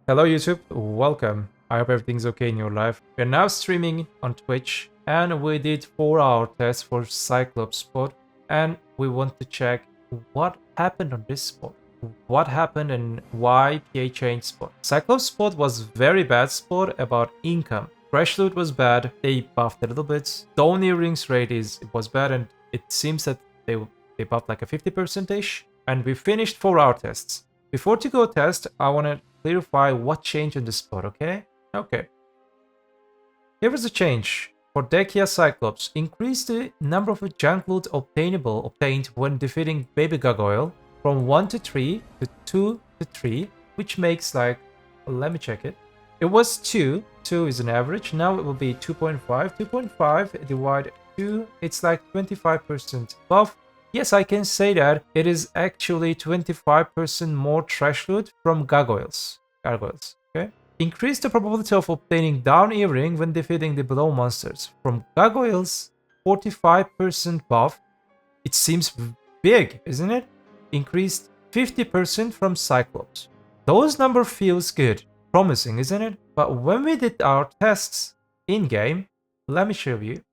Hello YouTube, welcome. I hope everything's okay in your life. We're now streaming on Twitch and we did 4-hour test for Cyclops spot and we want to check what happened on this spot. What happened and why PA changed spot. Cyclops spot was very bad spot about income. Fresh loot was bad, they buffed a little bit. Stone earrings rate was bad and it seems that they buffed like a 50%ish. And we finished 4-hour tests. Before to go test, I want to clarify what changed in the spot, okay? Okay. Here is a change. For Drakania Cyclops, increase the number of junk loot obtained when defeating Baby Gargoyle from 1 to 3 to 2 to 3, which makes like, let me check it. It was 2. 2 is an average. Now it will be 2.5. 2.5 divided 2, it's like 25% buff. Yes, I can say that it is actually 25% more trash loot from gargoyles. Okay? Increase the probability of obtaining down earring when defeating the below monsters. From gargoyles, 45% buff. It seems big, isn't it? Increased 50% from Cyclops. Those number feels good, promising, isn't it? But when we did our tests in-game, let me show you.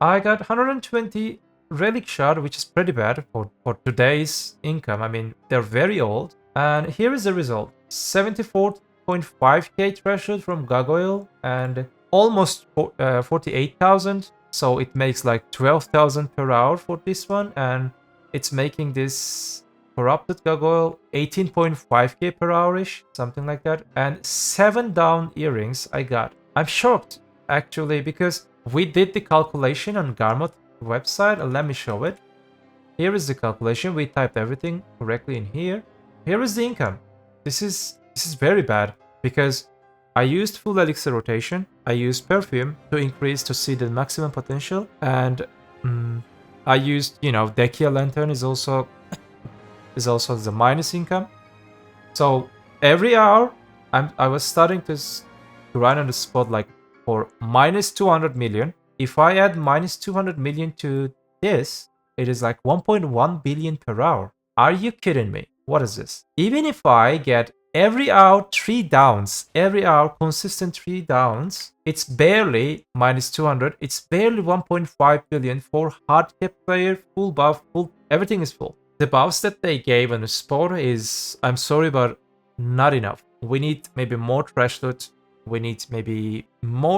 I got 120 relic shard, which is pretty bad for today's income. I mean, they're very old. And here is the result. 74.5k threshold from Gargoyle and almost 48,000. So it makes like 12,000 per hour for this one. And it's making this corrupted Gargoyle 18.5k per hour-ish, something like that. And 7 down earrings I got. I'm shocked, actually, because we did the calculation on Garmot website. Let me show it. Here is the calculation. We typed everything correctly in here. Here is the income. This is very bad because I used full elixir rotation. I used perfume to increase to see the maximum potential, and I used, Drakania lantern is also the minus income. So every hour I was starting to run on the spot like for minus 200 million. If I add minus 200 million to this, it is like 1.1 billion per hour. Are you kidding me? What is this? Even if I get every hour 3 downs, every hour consistent 3 downs, it's barely minus 200. It's barely 1.5 billion for hardcap player, full buff, everything is full. The buffs that they gave on the spot is, I'm sorry, but not enough. We need maybe more trash loot. We need maybe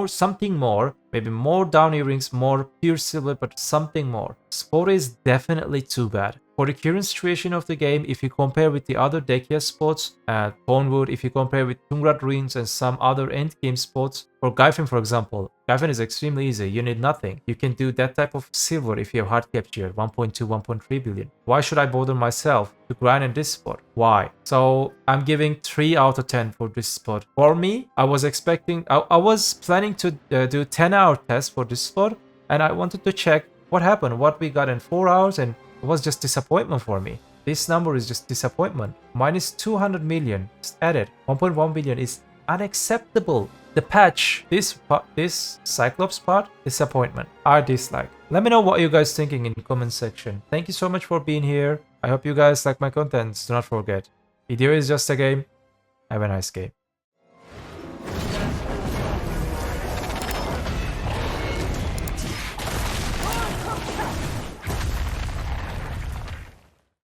something more, maybe more down earrings, more pure silver, but something more. Spot is definitely too bad. For the current situation of the game, if you compare with the other Drakania spots, Bonewood, if you compare with Tungrad Ruins and some other endgame spots, for Gyfin for example, Gyfin is extremely easy, you need nothing. You can do that type of silver if you have hard capture, 1.2, 1.3 billion. Why should I bother myself to grind in this spot? Why? So I'm giving 3 out of 10 for this spot. For me, I was expecting, I was planning to do 10-hour test for this spot, and I wanted to check what happened, what we got in 4 hours, and it was just disappointment for me. This number is just disappointment. Minus 200 million just added. 1.1 billion is unacceptable. The patch, this Cyclops part, disappointment. I dislike. Let me know what you guys thinking in the comment section. Thank you so much for being here. I hope you guys like my content. Do not forget, BDO is just a game. Have a nice game.